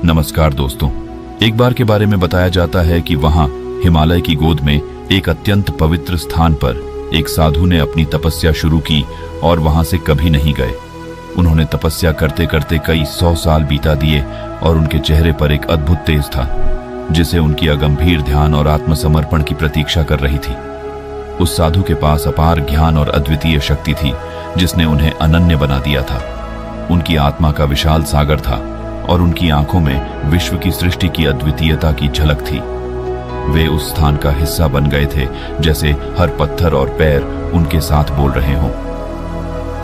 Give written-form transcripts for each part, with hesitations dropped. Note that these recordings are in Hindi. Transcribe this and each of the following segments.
नमस्कार दोस्तों। एक बार के बारे में बताया जाता है कि वहां हिमालय की गोद में एक अत्यंत पवित्र स्थान पर एक साधु ने अपनी तपस्या शुरू की और वहां से कभी नहीं गए। उन्होंने तपस्या करते करते कई 100 साल बीता दिए और उनके चेहरे पर एक अद्भुत तेज था जिसे उनकी अगंभीर ध्यान और आत्मसमर्पण की प्रतीक्षा कर रही थी। उस साधु के पास अपार ज्ञान और अद्वितीय शक्ति थी जिसने उन्हें अनन्य बना दिया था। उनकी आत्मा का विशाल सागर था और उनकी आंखों में विश्व की सृष्टि की अद्वितीयता की झलक थी। वे उस स्थान का हिस्सा बन गए थे जैसे हर पत्थर और पैर उनके साथ बोल रहे हों।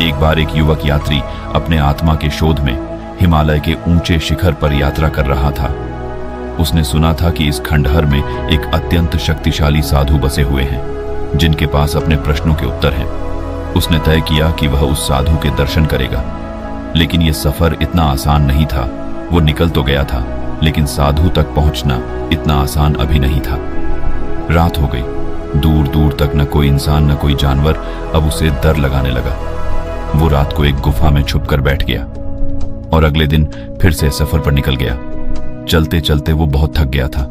एक बार एक युवक यात्री अपने आत्मा के शोध में हिमालय के ऊंचे शिखर पर यात्रा कर रहा था। उसने सुना था कि इस खंडहर में एक अत्यंत शक्तिशाली साधु बसे हुए हैं जिनके पास अपने प्रश्नों के उत्तर हैं। उसने तय किया कि वह उस साधु के दर्शन करेगा, लेकिन यह सफर इतना आसान नहीं था। वो निकल तो गया था, लेकिन साधु तक पहुंचना इतना आसान अभी नहीं था। रात हो गई। दूर दूर तक न कोई इंसान न कोई जानवर अब उसे डर लगाने लगा। वो रात को एक गुफा में छुपकर बैठ गया और अगले दिन फिर से सफर पर निकल गया। चलते चलते वो बहुत थक गया था,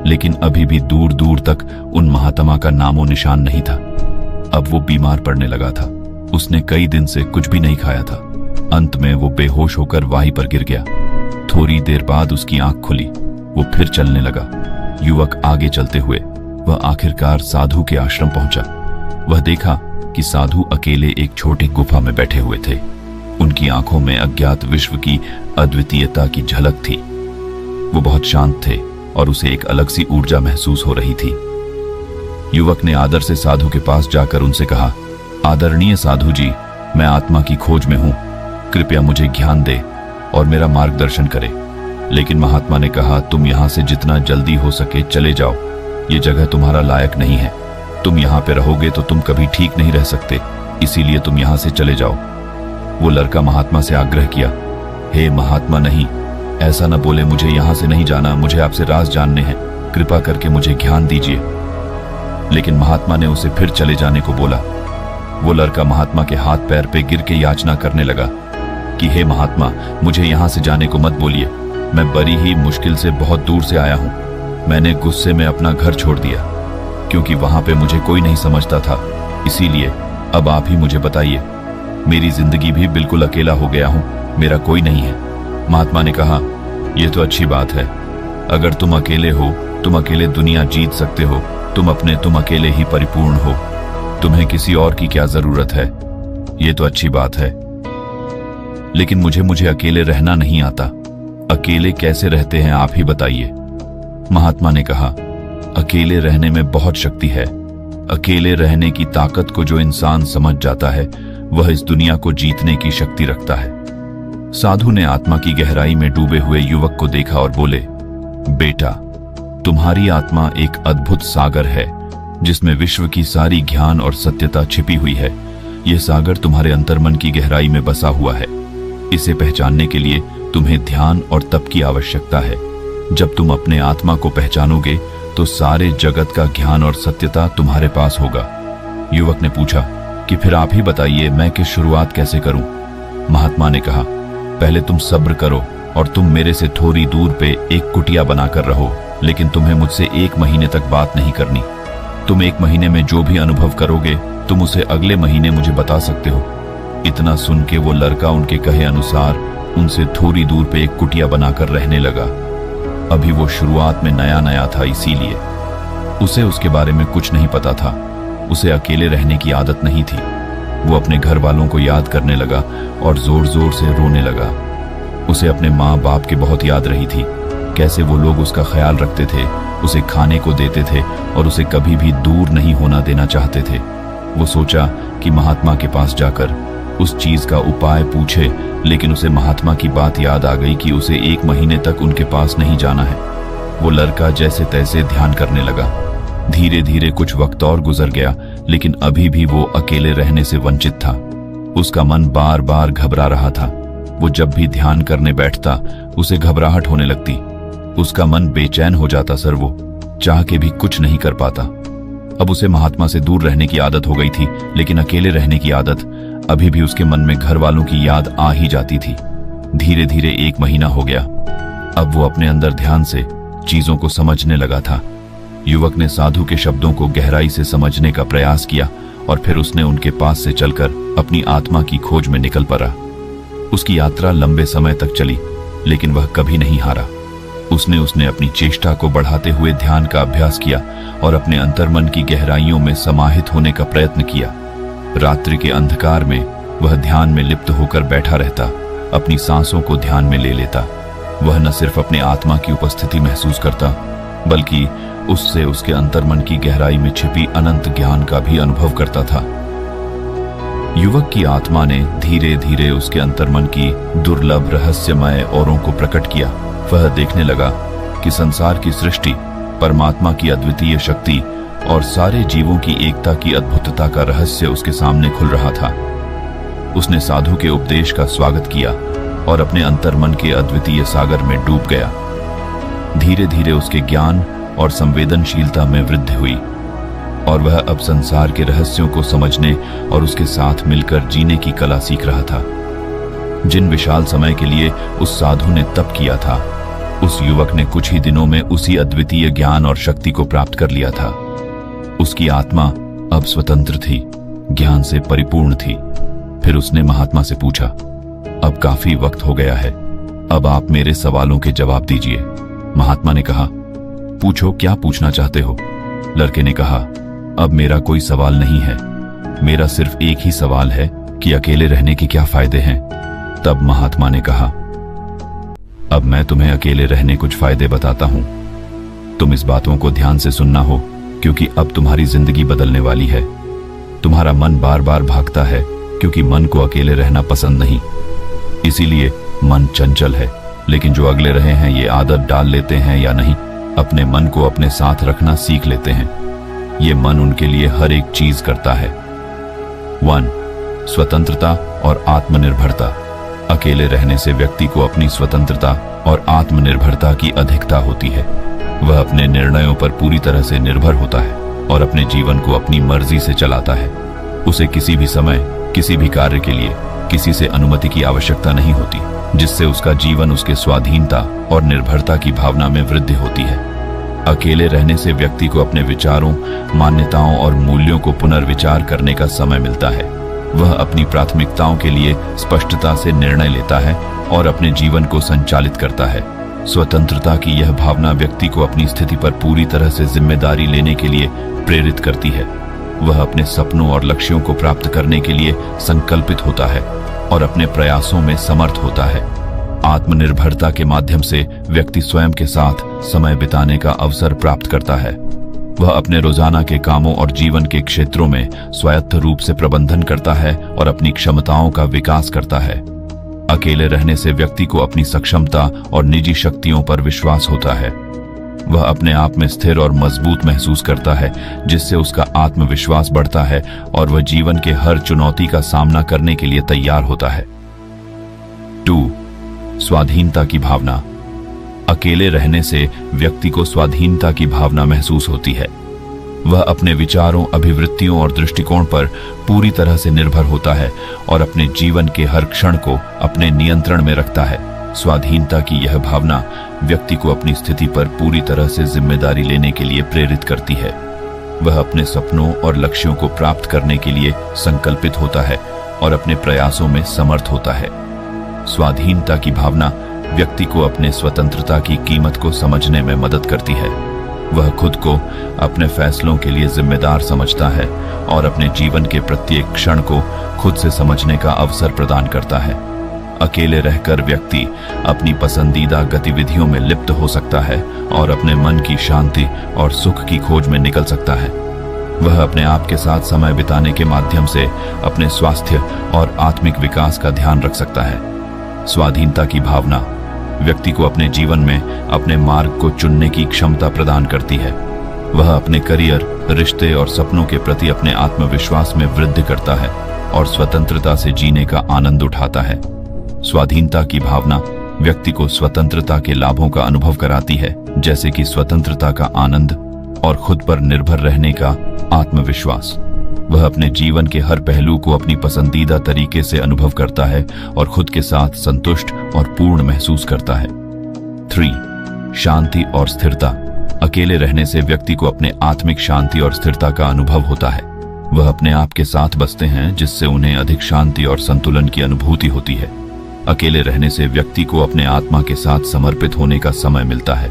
लेकिन अभी भी दूर दूर तक उन महात्मा का नामो निशान नहीं था। अब वो बीमार पड़ने लगा था। उसने कई दिन से कुछ भी नहीं खाया था। अंत में वो बेहोश होकर वाही पर गिर गया। थोड़ी देर बाद उसकी आंख खुली। वो फिर चलने लगा। युवक आगे चलते हुए वह आखिरकार साधु के आश्रम पहुंचा। वह देखा कि साधु अकेले एक छोटी गुफा में बैठे हुए थे। उनकी आंखों में अज्ञात विश्व की अद्वितीयता की झलक थी। वो बहुत शांत थे और उसे एक अलग सी ऊर्जा महसूस हो रही थी। युवक ने आदर से साधु के पास जाकर उनसे कहा, आदरणीय साधु जी, मैं आत्मा की खोज में हूं। कृपया मुझे ज्ञान दे और मेरा मार्गदर्शन करे। लेकिन महात्मा ने कहा, तुम यहां से जितना जल्दी हो सके चले जाओ। ये जगह तुम्हारा लायक नहीं है। तुम यहां पे रहोगे तो तुम कभी ठीक नहीं रह सकते, इसीलिए तुम यहां से चले जाओ। वो लड़का महात्मा से आग्रह किया, हे महात्मा, नहीं, ऐसा न बोले। मुझे यहां से नहीं जाना। मुझे आपसे राज जानने हैं। कृपा करके मुझे ज्ञान दीजिए। लेकिन महात्मा ने उसे फिर चले जाने को बोला। वो लड़का महात्मा के हाथ पैर पे गिर के याचना करने लगा कि हे महात्मा, मुझे यहां से जाने को मत बोलिए। मैं बड़ी ही मुश्किल से बहुत दूर से आया हूं। मैंने गुस्से में अपना घर छोड़ दिया क्योंकि वहां पे मुझे कोई नहीं समझता था। इसीलिए अब आप ही मुझे बताइए। मेरी जिंदगी भी बिल्कुल अकेला हो गया हूं। मेरा कोई नहीं है। महात्मा ने कहा, यह तो अच्छी बात है। अगर तुम अकेले हो, तुम अकेले दुनिया जीत सकते हो। तुम अकेले ही परिपूर्ण हो। तुम्हें किसी और की क्या जरूरत है। यह तो अच्छी बात है, लेकिन मुझे अकेले रहना नहीं आता। अकेले कैसे रहते हैं आप ही बताइए। महात्मा ने कहा, अकेले रहने में बहुत शक्ति है। अकेले रहने की ताकत को जो इंसान समझ जाता है वह इस दुनिया को जीतने की शक्ति रखता है। साधु ने आत्मा की गहराई में डूबे हुए युवक को देखा और बोले, बेटा, तुम्हारी आत्मा एक अद्भुत सागर है जिसमें विश्व की सारी ज्ञान और सत्यता छिपी हुई है। यह सागर तुम्हारे अंतर्मन की गहराई में बसा हुआ है। इसे पहचानने के लिए तुम्हें ध्यान और तप की आवश्यकता है। जब तुम अपने आत्मा को पहचानोगे तो सारे जगत का ज्ञान और सत्यता तुम्हारे पास होगा। युवक ने पूछा कि फिर आप ही बताइए, मैं किस शुरुआत कैसे करूं। महात्मा ने कहा, पहले तुम सब्र करो और तुम मेरे से थोड़ी दूर पे एक कुटिया बनाकर रहो, लेकिन तुम्हें मुझसे 1 महीने तक बात नहीं करनी। तुम 1 महीने में जो भी अनुभव करोगे तुम उसे अगले महीने मुझे बता सकते हो। इतना सुन के वो लड़का उनके कहे अनुसार उनसे थोड़ी दूर पे एक कुटिया बनाकर रहने लगा। अभी वो शुरुआत में नया नया था, इसीलिए उसे उसके बारे में कुछ नहीं पता था। उसे अकेले रहने की आदत नहीं थी। वो अपने घर वालों को याद करने लगा और जोर जोर से रोने लगा। उसे अपने माँ बाप की बहुत याद रही थी। कैसे वो लोग उसका ख्याल रखते थे, उसे खाने को देते थे और उसे कभी भी दूर नहीं होना देना चाहते थे। वो सोचा कि महात्मा के पास जाकर उस चीज का उपाय पूछे, लेकिन उसे महात्मा की बात याद आ गई कि उसे 1 महीने तक उनके पास नहीं जाना है। वो लड़का जैसे तैसे ध्यान करने लगा। धीरे धीरे कुछ वक्त और गुजर गया, लेकिन अभी भी वो अकेले रहने से वंचित था। उसका मन बार बार घबरा रहा था। वो जब भी ध्यान करने बैठता उसे घबराहट होने लगती। उसका मन बेचैन हो जाता। सर वो चाह के भी कुछ नहीं कर पाता। अब उसे महात्मा से दूर रहने की आदत हो गई थी, लेकिन अकेले रहने की आदत अभी भी उसके मन में घर वालों की याद आ ही जाती थी। धीरे धीरे 1 महीना हो गया। अब वो अपने अंदर ध्यान से चीजों को समझने लगा था। युवक ने साधु के शब्दों को गहराई से समझने का प्रयास किया और फिर उसने उनके पास से चलकर अपनी आत्मा की खोज में निकल पड़ा। उसकी यात्रा लंबे समय तक चली, लेकिन वह कभी नहीं हारा। उसने अपनी चेष्टा को बढ़ाते हुए ध्यान का अभ्यास किया और अपने अंतर्मन की गहराइयों में समाहित होने का प्रयत्न किया। रात्रि के अंधकार में वह ध्यान में लिप्त होकर बैठा रहता, अपनी सांसों को ध्यान में ले लेता। वह न सिर्फ अपने आत्मा की उपस्थिति महसूस करता, बल्कि उससे उसके अंतर्मन की गहराई में छिपी अनंत ज्ञान का भी अनुभव करता था। युवक की आत्मा ने धीरे धीरे उसके अंतर्मन की दुर्लभ रहस्यमय औरों को प्रकट किया। वह देखने लगा कि संसार की सृष्टि, परमात्मा की अद्वितीय शक्ति और सारे जीवों की एकता की अद्भुतता का रहस्य उसके सामने खुल रहा था। उसने साधु के उपदेश का स्वागत किया और अपने अंतर्मन के अद्वितीय सागर में डूब गया। धीरे धीरे उसके ज्ञान और संवेदनशीलता में वृद्धि हुई और वह अब संसार के रहस्यों को समझने और उसके साथ मिलकर जीने की कला सीख रहा था। जिन विशाल समय के लिए उस साधु ने तप किया था, उस युवक ने कुछ ही दिनों में उसी अद्वितीय ज्ञान और शक्ति को प्राप्त कर लिया था। उसकी आत्मा अब स्वतंत्र थी, ज्ञान से परिपूर्ण थी। फिर उसने महात्मा से पूछा, अब काफी वक्त हो गया है, अब आप मेरे सवालों के जवाब दीजिए। महात्मा ने कहा, पूछो, क्या पूछना चाहते हो? लड़के ने कहा, अब मेरा कोई सवाल नहीं है, मेरा सिर्फ एक ही सवाल है कि अकेले रहने के क्या फायदे हैं। तब महात्मा ने कहा, अब मैं तुम्हें अकेले रहने कुछ फायदे बताता हूं। तुम इस बातों को ध्यान से सुनना हो, क्योंकि अब तुम्हारी जिंदगी बदलने वाली है। तुम्हारा मन बार बार भागता है, क्योंकि मन को अकेले रहना पसंद नहीं। इसीलिए मन चंचल है, लेकिन जो अगले रहे हैं ये आदत डाल लेते हैं या नहीं, अपने मन को अपने साथ रखना सीख लेते हैं। ये मन उनके लिए हर एक चीज करता है। 1. स्वतंत्रता और आत्मनिर्भरता। अकेले रहने से व्यक्ति को अपनी स्वतंत्रता और आत्मनिर्भरता की अधिकता होती है। वह अपने निर्णयों पर पूरी तरह से निर्भर होता है और अपने जीवन को अपनी मर्जी से चलाता है। उसे किसी भी समय, किसी भी कार्य के लिए किसी से अनुमति की आवश्यकता नहीं होती, जिससे उसका जीवन उसके स्वाधीनता और निर्भरता की भावना में वृद्धि होती है। अकेले रहने से व्यक्ति को अपने विचारों, मान्यताओं और मूल्यों को पुनर्विचार करने का समय मिलता है। वह अपनी प्राथमिकताओं के लिए स्पष्टता से निर्णय लेता है और अपने जीवन को संचालित करता है। स्वतंत्रता की यह भावना व्यक्ति को अपनी स्थिति पर पूरी तरह से जिम्मेदारी लेने के लिए प्रेरित करती है। वह अपने सपनों और लक्ष्यों को प्राप्त करने के लिए संकल्पित होता है और अपने प्रयासों में समर्थ होता है। आत्मनिर्भरता के माध्यम से व्यक्ति स्वयं के साथ समय बिताने का अवसर प्राप्त करता है। वह अपने रोजाना के कामों और जीवन के क्षेत्रों में स्वायत्त रूप से प्रबंधन करता है और अपनी क्षमताओं का विकास करता है। अकेले रहने से व्यक्ति को अपनी सक्षमता और निजी शक्तियों पर विश्वास होता है। वह अपने आप में स्थिर और मजबूत महसूस करता है, जिससे उसका आत्मविश्वास बढ़ता है और वह जीवन के हर चुनौती का सामना करने के लिए तैयार होता है। 2. स्वाधीनता की भावना। अकेले रहने से व्यक्ति को स्वाधीनता की भावना महसूस होती है। वह अपने विचारों, अभिवृत्तियों और दृष्टिकोण पर पूरी तरह से निर्भर होता है और अपने जीवन के हर क्षण को अपने नियंत्रण में रखता है। स्वाधीनता की यह भावना व्यक्ति को अपनी स्थिति पर पूरी तरह से जिम्मेदारी लेने के लिए प्रेरित करती है। वह अपने सपनों और लक्ष्यों को प्राप्त करने के लिए संकल्पित होता है और अपने प्रयासों में समर्थ होता है। स्वाधीनता की भावना व्यक्ति को अपने स्वतंत्रता की कीमत को समझने में मदद करती है। वह खुद को अपने फैसलों के लिए जिम्मेदार समझता है और अपने जीवन के प्रत्येक क्षण को खुद से समझने का अवसर प्रदान करता है। अकेले रहकर व्यक्ति अपनी पसंदीदा गतिविधियों में लिप्त हो सकता है और अपने मन की शांति और सुख की खोज में निकल सकता है। वह अपने आप के साथ समय बिताने के माध्यम से अपने स्वास्थ्य और आत्मिक विकास का ध्यान रख सकता है। स्वाधीनता की भावना व्यक्ति को अपने जीवन में अपने मार्ग को चुनने की क्षमता प्रदान करती है। वह अपने करियर, रिश्ते और सपनों के प्रति अपने आत्मविश्वास में वृद्धि करता है और स्वतंत्रता से जीने का आनंद उठाता है। स्वाधीनता की भावना व्यक्ति को स्वतंत्रता के लाभों का अनुभव कराती है, जैसे कि स्वतंत्रता का आनंद और खुद पर निर्भर रहने का आत्मविश्वास। वह अपने जीवन के हर पहलू को अपनी पसंदीदा तरीके से अनुभव करता है और खुद के साथ संतुष्ट और पूर्ण महसूस करता है। 3. शांति और स्थिरता। अकेले रहने से व्यक्ति को अपने आत्मिक शांति और स्थिरता का अनुभव होता है। वह अपने आप के साथ बसते हैं, जिससे उन्हें अधिक शांति और संतुलन की अनुभूति होती है। अकेले रहने से व्यक्ति को अपने आत्मा के साथ समर्पित होने का समय मिलता है।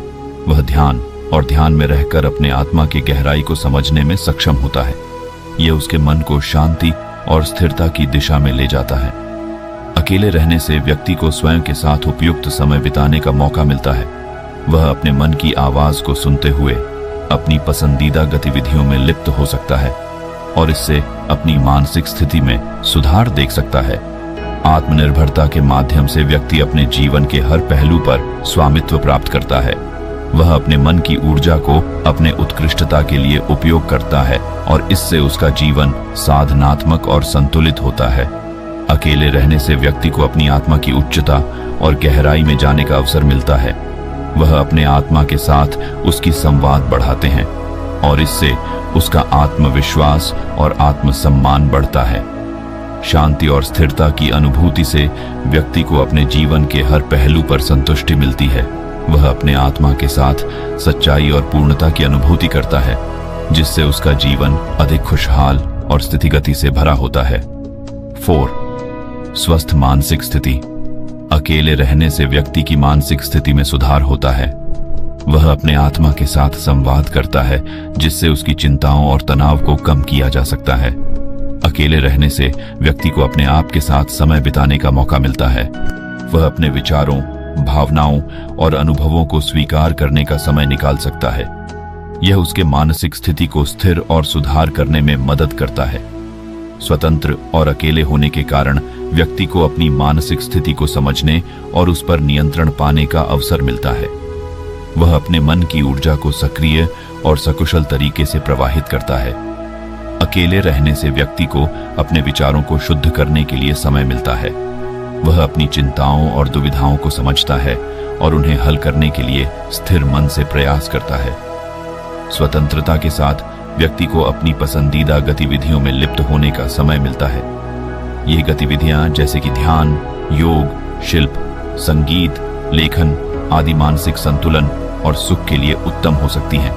वह ध्यान में रहकर अपने आत्मा की गहराई को समझने में सक्षम होता है। यह उसके मन को शांति और स्थिरता की दिशा में ले जाता है। अकेले रहने से व्यक्ति को स्वयं के साथ उपयुक्त समय बिताने का मौका मिलता है। वह अपने मन की आवाज को सुनते हुए अपनी पसंदीदा गतिविधियों में लिप्त हो सकता है और इससे अपनी मानसिक स्थिति में सुधार देख सकता है। आत्मनिर्भरता के माध्यम से व्यक्ति अपने जीवन के हर पहलू पर स्वामित्व प्राप्त करता है। वह अपने मन की ऊर्जा को अपने उत्कृष्टता के लिए उपयोग करता है और इससे उसका जीवन साधनात्मक और संतुलित होता है। अकेले रहने से व्यक्ति को अपनी आत्मा की उच्चता और गहराई में जाने का अवसर मिलता है। वह अपने आत्मा के साथ उसकी संवाद बढ़ाते हैं और इससे उसका आत्मविश्वास और आत्मसम्मान बढ़ता है। शांति और स्थिरता की अनुभूति से व्यक्ति को अपने जीवन के हर पहलू पर संतुष्टि मिलती है। वह अपने आत्मा के साथ सच्चाई और पूर्णता की अनुभूति करता है, जिससे उसका जीवन अधिक खुशहाल और स्थितिगति से भरा होता है। 4. स्वस्थ मानसिक स्थिति। अकेले रहने से व्यक्ति की मानसिक स्थिति में सुधार होता है। वह अपने आत्मा के साथ संवाद करता है, जिससे उसकी चिंताओं और तनाव को कम किया जा सकता है। अकेले रहने से व्यक्ति को अपने आप के साथ समय बिताने का मौका मिलता है। वह अपने विचारों, भावनाओं और अनुभवों को स्वीकार करने का समय निकाल सकता है। यह उसके मानसिक स्थिति को स्थिर और सुधार करने में मदद करता है। स्वतंत्र और अकेले होने के कारण व्यक्ति को अपनी मानसिक स्थिति को समझने और उस पर नियंत्रण पाने का अवसर मिलता है। वह अपने मन की ऊर्जा को सक्रिय और सकुशल तरीके से प्रवाहित करता है। अकेले रहने से व्यक्ति को अपने विचारों को शुद्ध करने के लिए समय मिलता है। वह अपनी चिंताओं और दुविधाओं को समझता है और उन्हें हल करने के लिए स्थिर मन से प्रयास करता है। स्वतंत्रता के साथ व्यक्ति को अपनी पसंदीदा गतिविधियों में लिप्त होने का समय मिलता है। ये गतिविधियां जैसे कि ध्यान, योग, शिल्प, संगीत, लेखन आदि मानसिक संतुलन और सुख के लिए उत्तम हो सकती हैं।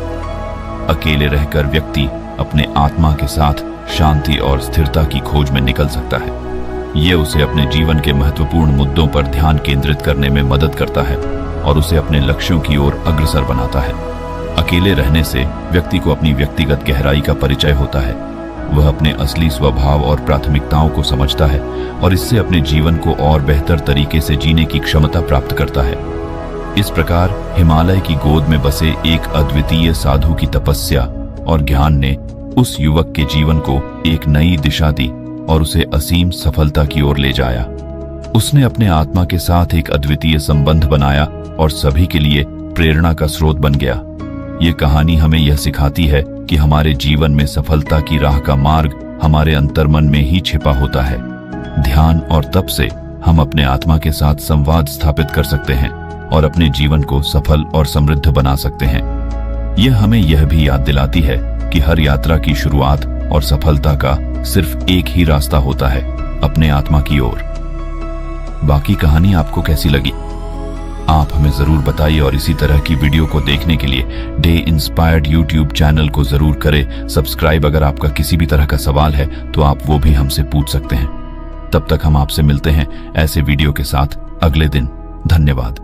अकेले रहकर व्यक्ति अपने आत्मा के साथ शांति और स्थिरता की खोज में निकल सकता है। यह उसे अपने जीवन के महत्वपूर्ण मुद्दों पर ध्यान केंद्रित करने में मदद करता है और उसे अपने लक्ष्यों की ओर अग्रसर बनाता है। अकेले रहने से व्यक्ति को अपनी व्यक्तिगत गहराई का परिचय होता है। वह अपने असली स्वभाव और प्राथमिकताओं को समझता है और इससे अपने जीवन को और बेहतर तरीके से जीने की क्षमता प्राप्त करता है। इस प्रकार हिमालय की गोद में बसे एक अद्वितीय साधु की तपस्या और ज्ञान ने उस युवक के जीवन को एक नई दिशा दी और उसे असीम सफलता की ओर ले जाया। उसने अपने आत्मा के साथ एक अद्वितीय संबंध बनाया और सभी के लिए प्रेरणा का स्रोत बन गया। ये कहानी हमें यह सिखाती है कि हमारे जीवन में सफलता की राह का मार्ग हमारे अंतर्मन में ही छिपा होता है। ध्यान और तप से हम अपने आत्मा के साथ संवाद स्थापित कर सकते हैं और अपने जीवन को सफल और समृद्ध बना सकते हैं। यह हमें यह भी याद दिलाती है कि हर यात्रा की शुरुआत और सफलता का सिर्फ एक ही रास्ता होता है, अपने आत्मा की ओर। बाकी कहानी आपको कैसी लगी? आप हमें जरूर बताइए और इसी तरह की वीडियो को देखने के लिए डे इंस्पायर्ड यूट्यूब चैनल को जरूर करें सब्सक्राइब। अगर आपका किसी भी तरह का सवाल है तो आप वो भी हमसे पूछ सकते हैं। तब तक हम आपसे मिलते हैं ऐसे वीडियो के साथ अगले दिन। धन्यवाद।